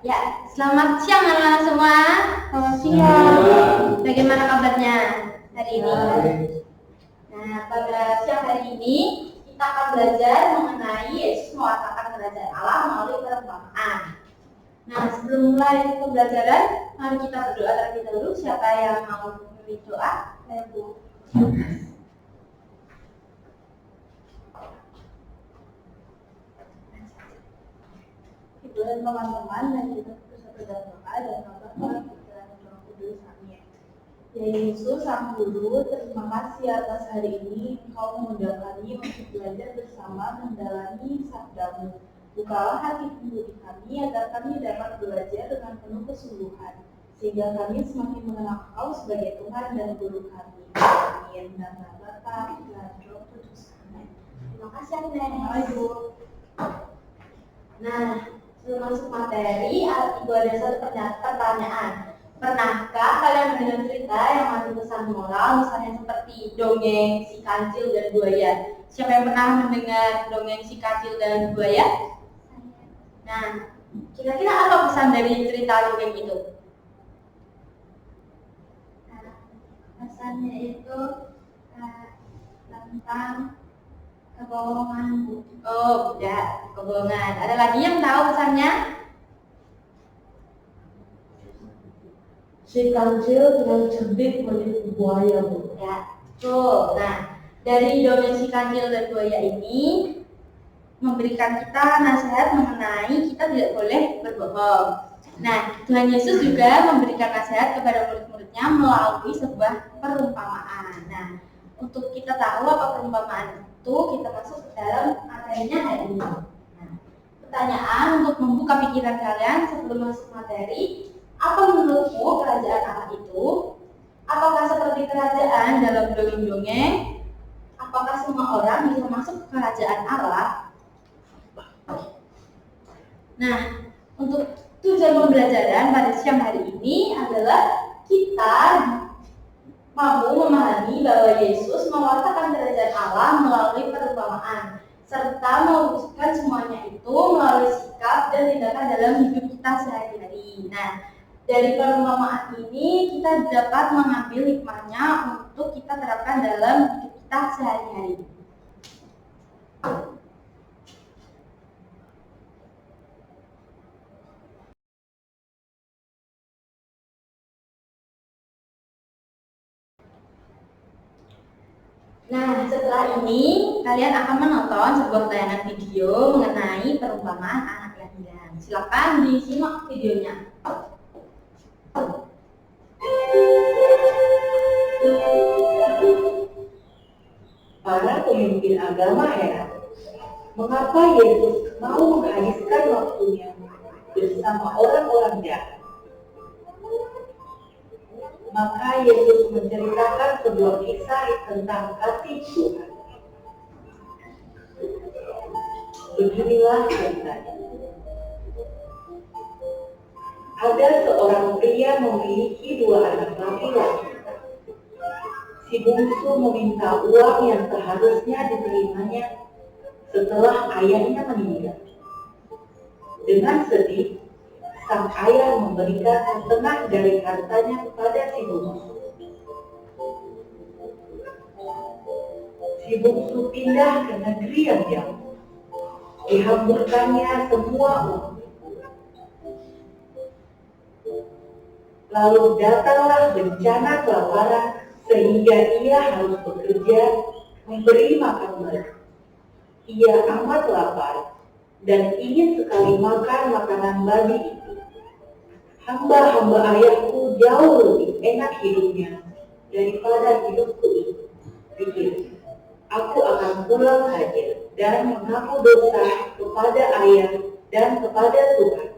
Ya, selamat siang anak-anak semua. Selamat siang. Bagaimana kabarnya hari ini? Nah, pada siang hari ini kita akan belajar mengenai Yesus mewatakan kerajaan Allah melalui perumpamaan. Nah, sebelum mulai pembelajaran, mari kita berdoa terlebih dahulu. Siapa yang mau memimpin doa? Bu. Dan teman-teman dan kita bersatu dalam doa dan Bapa dan Roh Kudus. Amin. Ya Yesus, Sang Guru, terima kasih atas hari ini Engkau mengundang kami untuk belajar bersama mendalami sabdamu. Bukalah hati pembudi kami agar kami dapat belajar dengan penuh kesungguhan, sehingga kami semakin mengenal Engkau sebagai Tuhan dan Guru kami. Amin. Dan Bapa dan Roh Kudus. Amin. Terima kasih Agnes. Ayo. Nah, sebelum masuk materi, Ibu ada satu pertanyaan. Pernahkah kalian mendengar cerita yang mengandung pesan moral, misalnya seperti dongeng si kancil dan buaya? Siapa yang pernah mendengar dongeng si kancil dan buaya? Nah, kira-kira apa pesan dari cerita dongeng itu? Pesannya itu tentang kebohongan, Bu. Oh, ya, kebohongan. Ada lagi yang tahu pesannya? Si kancil dengan cerdik menipu buaya, Bu. Ya, betul. Nah, dari dongeng si kancil dan buaya ini memberikan kita nasihat mengenai kita tidak boleh berbohong. Nah, Tuhan Yesus juga memberikan nasihat kepada murid-muridnya melalui sebuah perumpamaan. Nah, untuk kita tahu apa perumpamaan itu, kita masuk ke dalam materinya hari ini. Nah, pertanyaan untuk membuka pikiran kalian sebelum masuk materi, apa menurutmu kerajaan Allah itu? Apakah seperti kerajaan dalam dongeng-dongeng? Apakah semua orang bisa masuk ke kerajaan Allah? Nah, untuk tujuan pembelajaran pada siang hari ini adalah kita mampu memahami bahwa Yesus mewatakan kerajaan Allah melalui perumpamaan, serta mewujudkan semuanya itu melalui sikap dan tindakan dalam hidup kita sehari-hari. Nah, dari perumpamaan ini kita dapat mengambil hikmahnya untuk kita terapkan dalam hidup kita sehari-hari. Nah, setelah ini kalian akan menonton sebuah tayangan video mengenai perumpamaan anak yang hilang. Silakan disimak videonya. Para pemimpin agama heran, mengapa Yesus mau menghabiskan waktunya bersama orang-orang jahat. Maka Yesus menceritakan sebuah kisah tentang kasih Tuhan. Beginilah ceritanya. Ada seorang pria memiliki 2 anak laki-laki. Si bungsu meminta uang yang seharusnya diterimanya setelah ayahnya meninggal. Dengan sedih, sang ayah memberikan setengah dari hartanya kepada si bungsu. Si bungsu pindah ke negeri yang jauh. Dihamburkannya semua uang. Lalu datanglah bencana kelaparan sehingga ia harus bekerja memberi makan mereka. Ia amat lapar dan ingin sekali makan makanan babi itu. Hamba-hamba ayahku jauh lebih enak hidupnya daripada hidupku ini. Pikir, aku akan pulang saja dan mengaku dosa kepada ayah dan kepada Tuhan.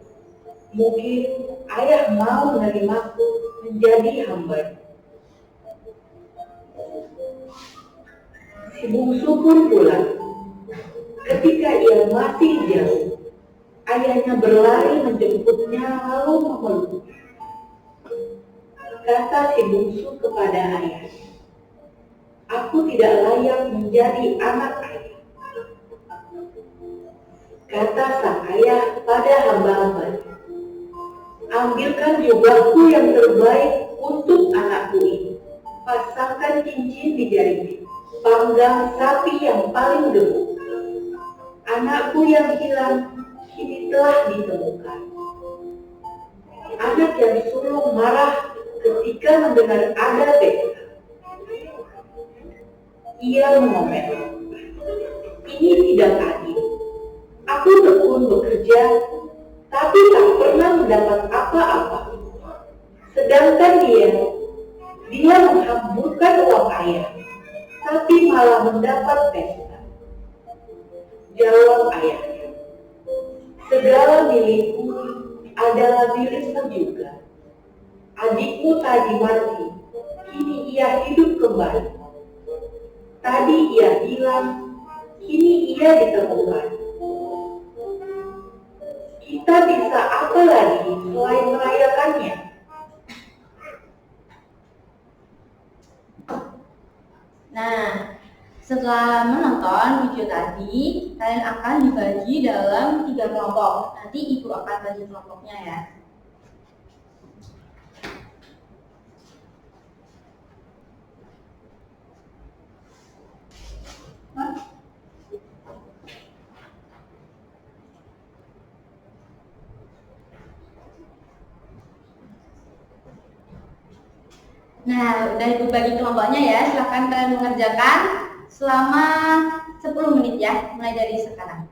Mungkin ayah mau menerimaku menjadi hamba. Si bungsu pun pulang. Ketika ia masih jauh, ayahnya berlari menjemputnya lalu memeluknya. Kata si bungsu kepada ayahnya, "Aku tidak layak menjadi anak ayah." Kata sang ayah kepada hamba-hambanya, ambilkan jubahku yang terbaik untuk anakku ini. Pasangkan cincin di jarinya, panggang sapi yang paling gemuk. Anakku yang hilang kini telah ditemukan. Anak yang sulung marah ketika mendengar ada pesta. Ia mengomel, "Ini tidak adil. Aku tekun bekerja, tapi tak pernah mendapat apa-apa. Sedangkan dia menghamburkan uang ayah, tapi malah mendapat pesta." Jawab ayahnya, "Segala milikku adalah milikmu juga. Adikmu tadi mati, kini ia hidup kembali. Tadi ia hilang, kini ia ditemukan. Kita bisa apa lagi selain merayakannya?" Nah, setelah menonton video tadi, kalian akan dibagi dalam 3 kelompok. Nanti ibu akan bagi kelompoknya ya. Nah, udah ibu bagi kelompoknya ya. Silahkan kalian mengerjakan selama 10 menit ya, mulai dari sekarang.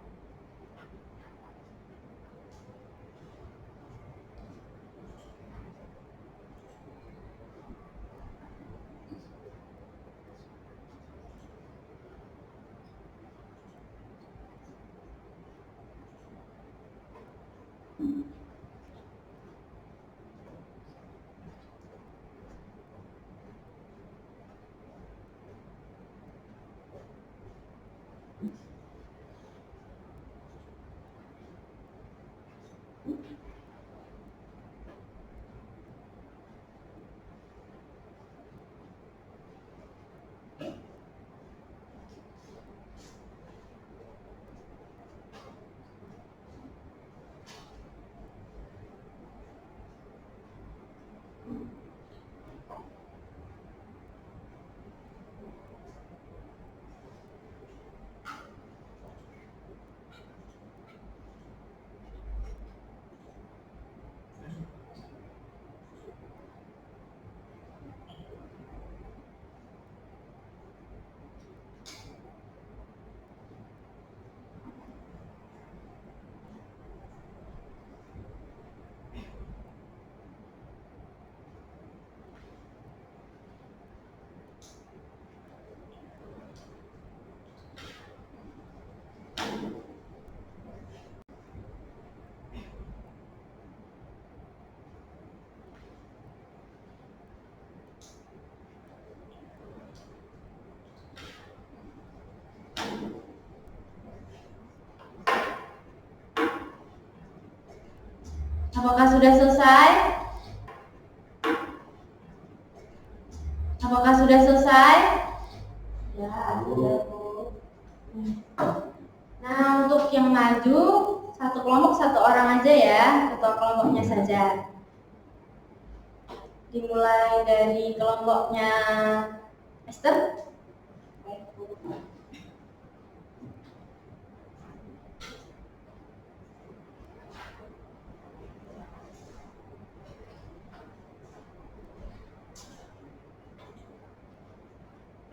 Apakah sudah selesai? Apakah sudah selesai? Ya, sudah Bu. Nah, untuk yang maju, satu kelompok satu orang aja ya, ketua kelompoknya saja. Dimulai dari kelompoknya Esther.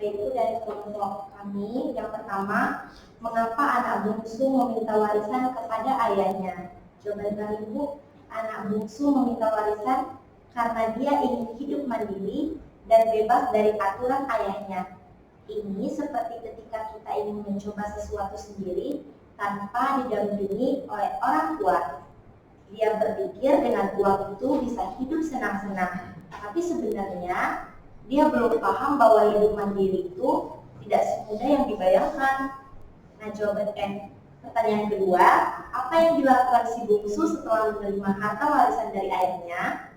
Itu dari kelompok kami. Yang pertama, mengapa anak bungsu meminta warisan kepada ayahnya? Jawaban kami Bu, anak bungsu meminta warisan karena dia ingin hidup mandiri dan bebas dari aturan ayahnya. Ini seperti ketika kita ingin mencoba sesuatu sendiri tanpa didampingi oleh orang tua. Dia berpikir dengan uang itu bisa hidup senang-senang, tapi sebenarnya dia belum paham bahwa hidup mandiri itu tidak semudah yang dibayangkan. Nah, jawaban pertanyaan kedua, apa yang dilakukan si bungsu setelah menerima harta warisan dari ayahnya?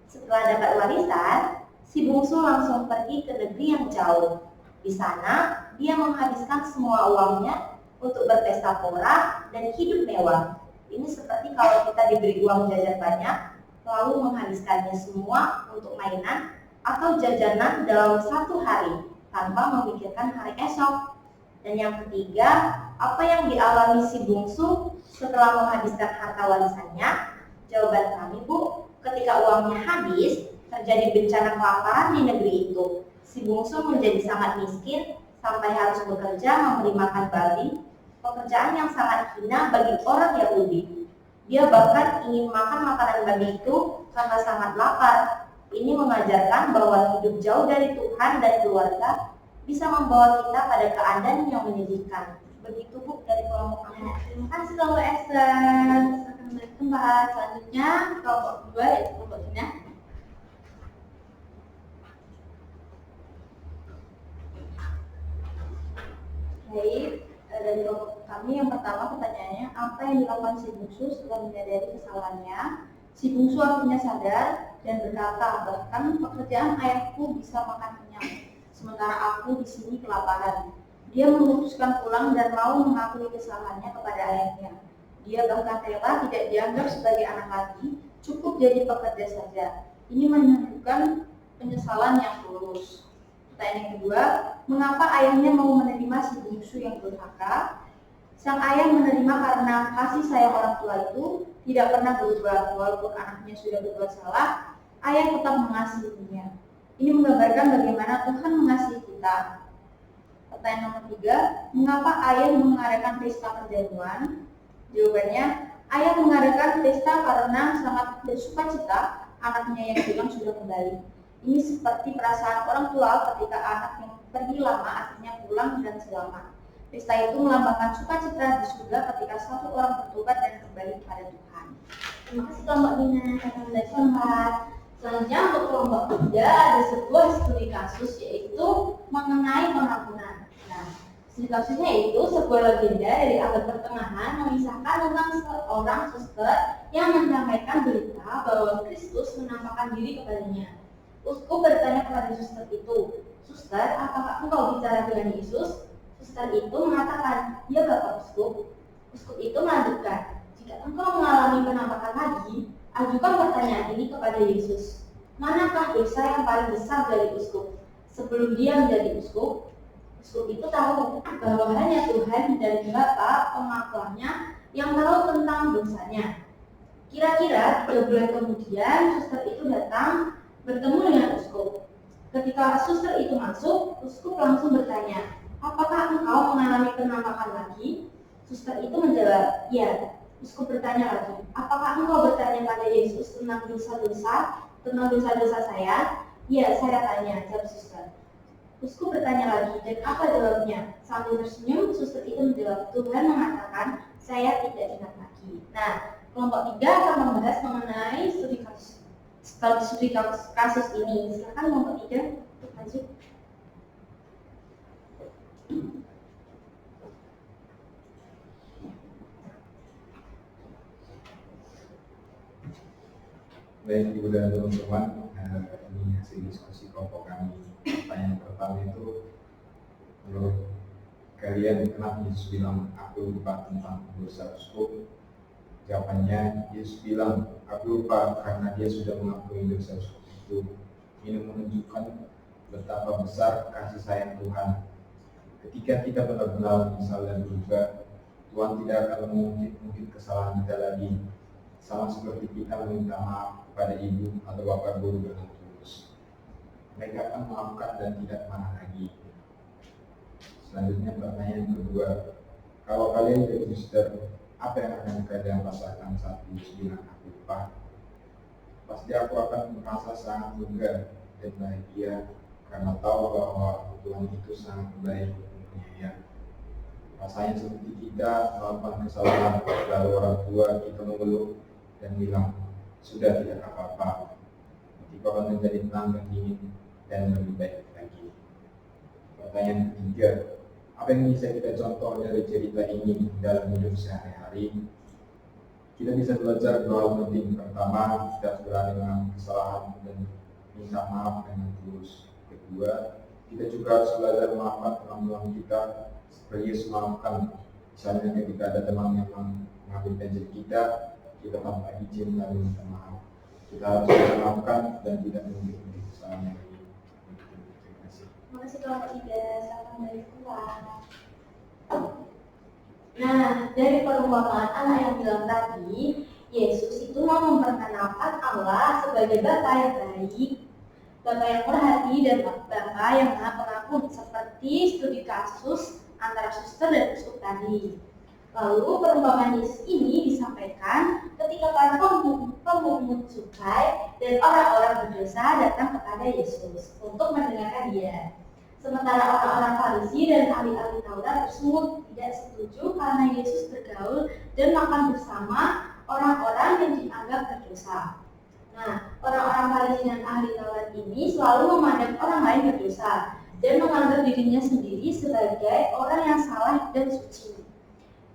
Setelah dapat warisan, si bungsu langsung pergi ke negeri yang jauh. Di sana, dia menghabiskan semua uangnya untuk berpesta pora dan hidup mewah. Ini seperti kalau kita diberi uang jajan banyak, lalu menghabiskannya semua untuk mainan atau jajanan dalam satu hari tanpa memikirkan hari esok? Dan yang ketiga, apa yang dialami si bungsu setelah menghabiskan harta warisannya? Jawaban kami, Bu, ketika uangnya habis, terjadi bencana kelaparan di negeri itu. Si bungsu menjadi sangat miskin sampai harus bekerja memberi makan babi, pekerjaan yang sangat hina bagi orang Yahudi. Dia bahkan ingin makan makanan babi itu karena sangat lapar. Ini mengajarkan bahwa hidup jauh dari Tuhan dan keluarga bisa membawa kita pada keadaan yang menyedihkan. Begitu, Bu, dari kelompok kami. Terima kasih kelompok Esther. Akan balik tempat. Selanjutnya kelompok kedua yaitu kelompok Tina. Baik, dari kelompok kami yang pertama pertanyaannya, apa yang dilakukan si bungsu setelah menyadari kesalahannya? Si bungsu akhirnya sadar dan berkata, bahkan pekerjaan ayahku bisa makan kenyang, sementara aku di sini kelaparan. Dia memutuskan pulang dan mau mengakui kesalahannya kepada ayahnya. Dia bahkan rela tidak dianggap sebagai anak lagi, cukup jadi pekerja saja. Ini menunjukkan penyesalan yang tulus. Pertanyaan yang kedua, mengapa ayahnya mau menerima si bungsu yang durhaka? Sang ayah menerima karena kasih sayang orang tua itu tidak pernah berubah. Walaupun anaknya sudah berbuat salah, ayah tetap mengasihinya. Ini menggambarkan bagaimana Tuhan mengasihi kita. Pertanyaan nomor 3, mengapa ayah mengadakan pesta perjamuan? Jawabannya, ayah mengadakan pesta karena sangat bersukacita anaknya yang hilang sudah kembali. Ini seperti perasaan orang tua ketika anak yang pergi lama akhirnya pulang dan selamat. Pesta itu melambangkan sukacita di surga ketika satu orang bertobat dan kembali kepada Tuhan. Terima kasih kelompok Dina akan belajar tempat. Selanjutnya untuk kelompok 3 ada sebuah studi kasus yaitu mengenai pengampunan. Nah, studi kasusnya itu sebuah legenda dari abad pertengahan mengisahkan tentang seorang suster yang menyampaikan berita bahwa Kristus menampakkan diri kepadanya. Uskup bertanya kepada suster itu, "Suster, apakah engkau bicara dengan Yesus?" Suster itu mengatakan, "Ya Bapak Uskup." Uskup itu melanjutkan, "Jika engkau mengalami penampakan lagi, ajukan pertanyaan ini kepada Yesus. Manakah dosa yang paling besar dari uskup?" Sebelum dia menjadi uskup itu tahu bahwa hanya Tuhan dan Bapa pengakuannya yang tahu tentang dosanya. Kira-kira 3 bulan kemudian, suster itu datang bertemu dengan uskup. Ketika suster itu masuk, uskup langsung bertanya, "Apakah engkau mengalami penampakan lagi?" Suster itu menjawab, "Ya." Uskup bertanya lagi, "Apakah engkau bertanya pada Yesus tentang dosa-dosa saya?" "Ya, saya tanya," jawab suster. Uskup bertanya lagi, "Dan apa jawabnya?" Sambil tersenyum, suster itu menjawab, "Tuhan mengatakan, saya tidak ingat lagi." Nah, kelompok 3 akan membahas mengenai studi kasus ini. Silakan kelompok 3 untuk lanjut. Baik, Ibu dan teman-teman, ini hasil diskusi kelompok kami. Pertanyaan pertama itu, menurut kalian kenapa Yesus bilang aku lupa tentang dosa uskup? Jawabannya, Yesus bilang aku lupa karena dia sudah mengakui dosa uskup itu. Ini menunjukkan betapa besar kasih sayang Tuhan. Ketika kita benar-benar menyesal dan berubah, Tuhan tidak akan mengungkit kesalahan kita lagi. Sama seperti kita meminta maaf kepada ibu atau bapak guru dengan tulus. Mereka akan memaafkan dan tidak marah lagi. Selanjutnya pertanyaan kedua, kalau kalian jadi suster, apa yang akan kalian rasakan saat Yesus bilang aku lupa? Pasti aku akan merasa sangat lega dan bahagia karena tahu bahwa Tuhan itu sangat baik dan penyayang. Rasanya seperti kita melakukan kesalahan, lalu orang tua kita mengeluh dan bilang, sudah tidak apa-apa. Hati akan menjadi tenang dan dingin dan lebih baik lagi. Pertanyaan ketiga, apa yang bisa kita contoh dari cerita ini dalam hidup sehari-hari? Kita bisa belajar 2 hal penting. Pertama, kita berani mengalami kesalahan dan minta maaf dengan tulus. Kedua, kita juga harus belajar memaafkan teman-teman kita seperti Yesus memaafkan. Misalnya ketika ada teman yang mengambil pensil kita tanpa izin lalu minta maaf. kita harus memaafkan dan tidak mengulangi kesalahan lagi. Terima kasih. Terima kasih kelompok 3, selamat kembali pulang. Nah, dari perumpamaan anak yang bilang tadi, Yesus itu mau memperkenalkan Allah sebagai Bapa yang baik, Bapa yang murah hati, dan Bapa yang maha pengampun, seperti studi kasus antara suster dan uskup tadi. Lalu perumpamaan Yesus ini disampaikan ketika para pemungut cukai dan orang-orang berdosa datang kepada Yesus untuk mendengarkan Dia. Sementara orang-orang Farisi dan ahli-ahli Taurat bersungut tidak setuju karena Yesus bergaul dan makan bersama orang-orang yang dianggap berdosa. Nah, orang-orang Farisi dan ahli Taurat ini selalu memandang orang lain berdosa dan menganggap dirinya sendiri sebagai orang yang salah dan suci.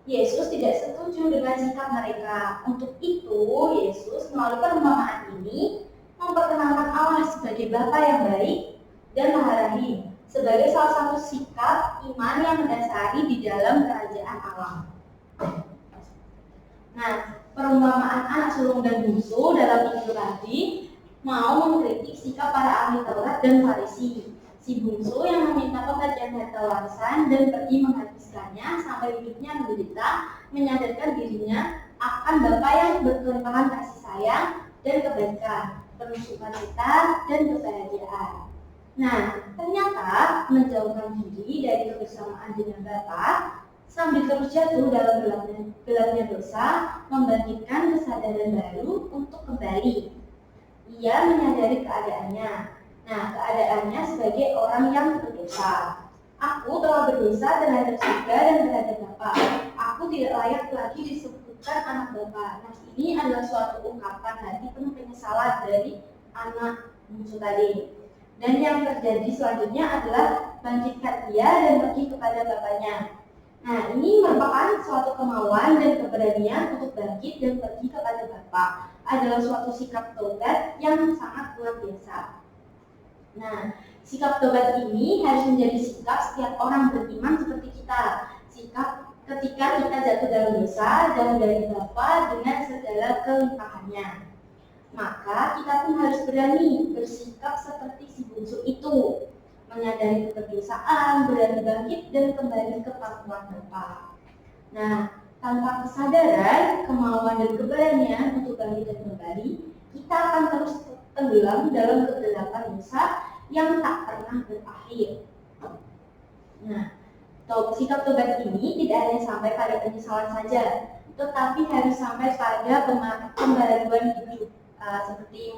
Yesus tidak setuju dengan sikap mereka. Untuk itu, Yesus melalui perumpamaan ini memperkenalkan Allah sebagai Bapa yang baik dan maha rahim, sebagai salah satu sikap iman yang mendasari di dalam kerajaan Allah. Nah, perumpamaan anak sulung dan bungsu dalam minggu tadi mau mengkritik sikap para ahli Taurat dan Farisi. Si bungsu yang meminta pembagian harta warisan dan pergi menghabiskannya sampai hidupnya menderita, menyadarkan dirinya akan Bapa yang berkelimpahan kasih sayang dan kebaikan, penuh sukacita dan kebahagiaan. Nah, ternyata menjauhkan diri dari kebersamaan dengan Bapa sambil terus jatuh dalam gelapnya dosa, membangkitkan kesadaran baru untuk kembali. Ia menyadari keadaannya. Nah, keadaannya sebagai orang yang berdosa. Aku telah berdosa terhadap surga dan terhadap Bapa. Aku tidak layak lagi disebutkan anak Bapa. Nah, ini adalah suatu ungkapan hati penuh penyesalan dari anak bungsu tadi. Dan yang terjadi selanjutnya adalah bangkitkan ia dan pergi kepada bapaknya. Nah, ini merupakan suatu kemauan dan keberanian untuk bangkit dan pergi kepada Bapa. Adalah suatu sikap tobat yang sangat luar biasa. Nah, sikap tobat ini harus menjadi sikap setiap orang beriman seperti kita. Sikap ketika kita jatuh dalam dosa, jauh dari Bapa dengan segala kelimpahannya. Maka kita pun harus berani bersikap seperti si bungsu itu, menyadari kedosaan, berani bangkit dan kembali ke pangkuan Bapa. Nah, tanpa kesadaran, kemauan dan keberanian untuk bangkit dan kembali, kita akan terus tenggelam dalam kegelapan dosa yang tak pernah berakhir. Nah, sikap tobat ini tidak hanya sampai pada penyesalan saja, tetapi harus sampai pada pembaruan hidup, seperti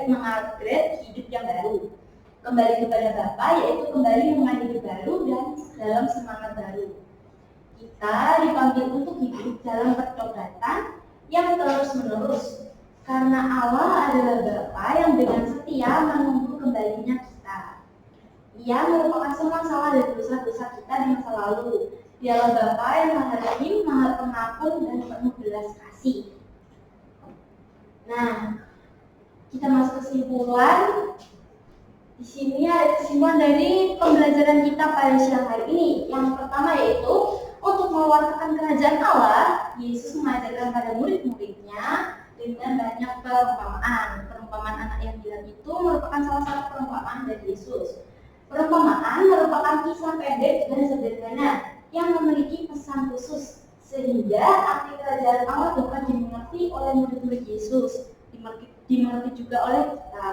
mengupgrade hidup yang baru, kembali kepada Bapa, yaitu kembali dengan hidup baru dan dalam semangat baru. Kita dipanggil untuk hidup dalam pertobatan yang terus-menerus, karena Allah adalah Bapa yang dengan setia menunggu kembalinya kita. Ia melupakan semua salah dan dosa-dosa kita di masa lalu. Dialah Bapa yang maha rahim, maha pengampun dan penuh belas kasih. Nah, kita masuk kesimpulan. Di sini ada kesimpulan dari pembelajaran kita pada siang hari ini. Yang pertama yaitu untuk mewartakan kerajaan Allah, Yesus mengajarkan pada murid-muridnya dengan banyak perumpamaan. Perumpamaan anak yang bilang itu merupakan salah satu perumpamaan dari Yesus. Perumpamaan merupakan kisah pendek dan sederhana yang memiliki pesan khusus, sehingga arti kerajaan Allah dapat dimengerti oleh murid-murid Yesus, dimengerti juga oleh kita.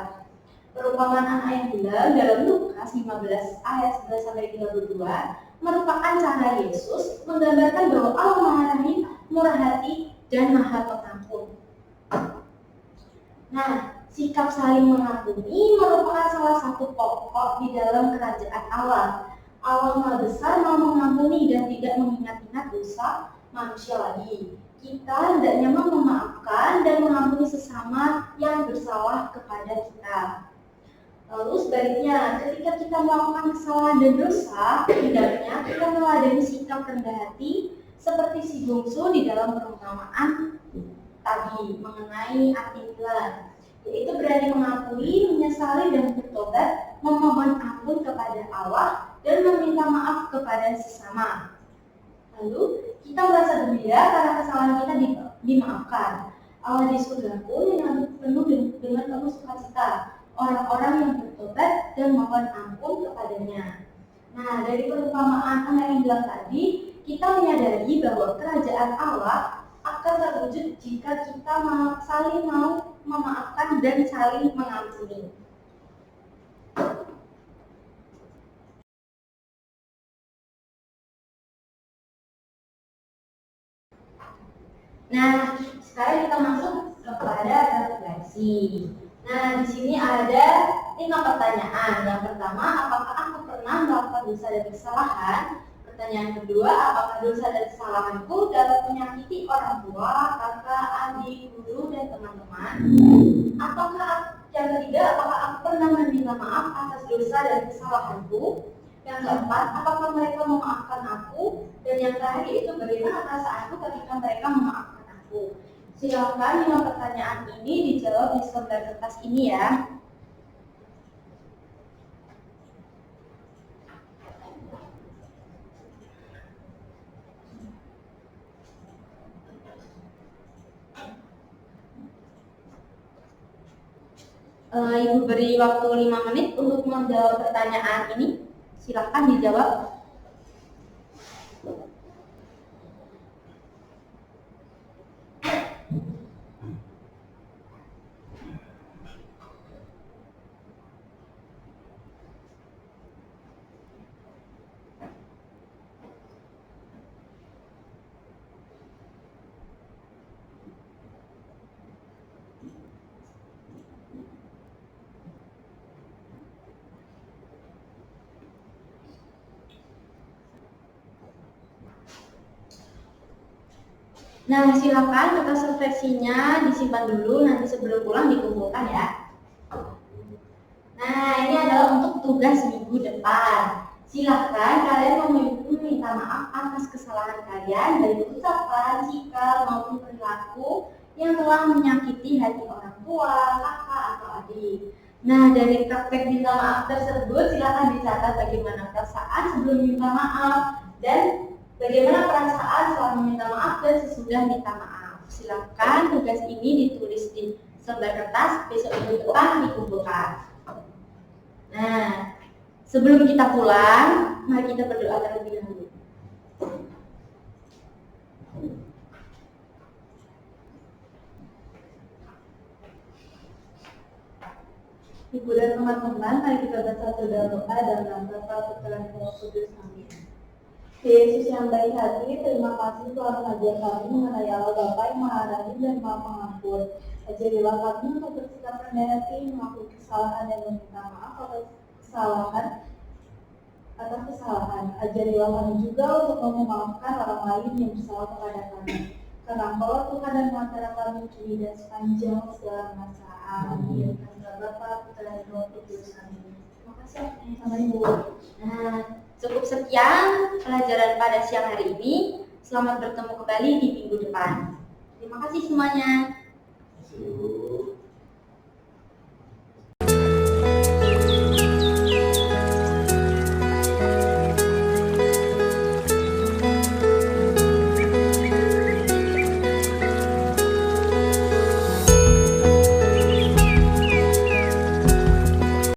Perumpamaan anak yang bilang dalam Lukas 15 ayat 11-32 merupakan cara Yesus menggambarkan bahwa Allah Maha Rahim, murah hati, dan Maha Pengampun. Nah, sikap saling mengampuni merupakan salah satu pokok di dalam kerajaan Allah. Allah Maha Besar mau mengampuni dan tidak mengingat-ingat dosa manusia lagi. Kita hendaknya memaafkan dan mengampuni sesama yang bersalah kepada kita. Lalu sebaliknya, ketika kita melakukan kesalahan dan dosa, hendaknya kita meladeni sikap rendah hati seperti si bungsu di dalam perumpamaan tadi mengenai arti nilai, yaitu berani mengampuni, menyesali dan bertobat, memohon ampun kepada Allah dan meminta maaf kepada sesama. Lalu kita merasa gembira karena kesalahan kita dimaafkan. Allah di surga pun yang penuh dengan penuh sukacita, orang-orang yang bertobat dan mohon ampun kepadanya. Nah, dari perumpamaan anak yang bilang tadi, kita menyadari bahwa kerajaan Allah akan terwujud jika kita saling mau memaafkan dan saling mengampuni. Nah, sekarang kita masuk kepada refleksi. Nah, di sini ada 5 pertanyaan. Yang pertama, apakah aku pernah melakukan dosa dan kesalahan? Pertanyaan kedua, apakah dosa dan kesalahanku dapat menyakiti orang tua, kakak, adik, guru, dan teman-teman? Apakah yang ketiga, apakah aku pernah meminta maaf atas dosa dan kesalahanku? Yang keempat, apakah mereka memaafkan aku? Dan yang terakhir itu bagaimana perasaanku ketika mereka memaafkan aku? Silakan 5 pertanyaan ini dijawab di selembar kertas ini ya. Ibu beri waktu 5 menit untuk menjawab pertanyaan ini. Silakan dijawab. Nah, silakan kertas refleksinya disimpan dulu, nanti sebelum pulang dikumpulkan ya. Nah, ini adalah untuk tugas minggu depan. Silakan kalian meminta maaf atas kesalahan kalian dari ucapan, sikap maupun perilaku yang telah menyakiti hati orang tua, kakak atau adik. Nah, dari praktek minta maaf tersebut silakan dicatat bagaimana perasaan sebelum minta maaf dan bagaimana perasaan setelah meminta maaf dan sesudah minta maaf. Silakan tugas ini ditulis di selembar kertas, besok minggu depan dikumpulkan. Nah, sebelum kita pulang, mari kita berdoa terlebih dahulu. Ibu dan teman-teman, mari kita bersatu dalam doa dalam Bapa, Putra dan Roh Kudus. Amin. Yesus yang baik hati, terima kasih telah mengajar kami mengenai Allah Bapa yang Maha Rahim dan Maha Pengampun. Ajarilah kami untuk bersikap rendah hati, mengakui kesalahan dan meminta maaf atas kesalahan. Ajarilah kami juga untuk memaafkan orang lain yang bersalah kepada kami. Karena Engkau Tuhan dan Pengacara kami kini dan sepanjang segala masa. Amin. Karena Bapa, Putra dan Roh Kudus. Amin. Terima kasih sama Ibu. Nah, cukup sekian pelajaran pada siang hari ini. Selamat bertemu kembali di minggu depan. Terima kasih semuanya.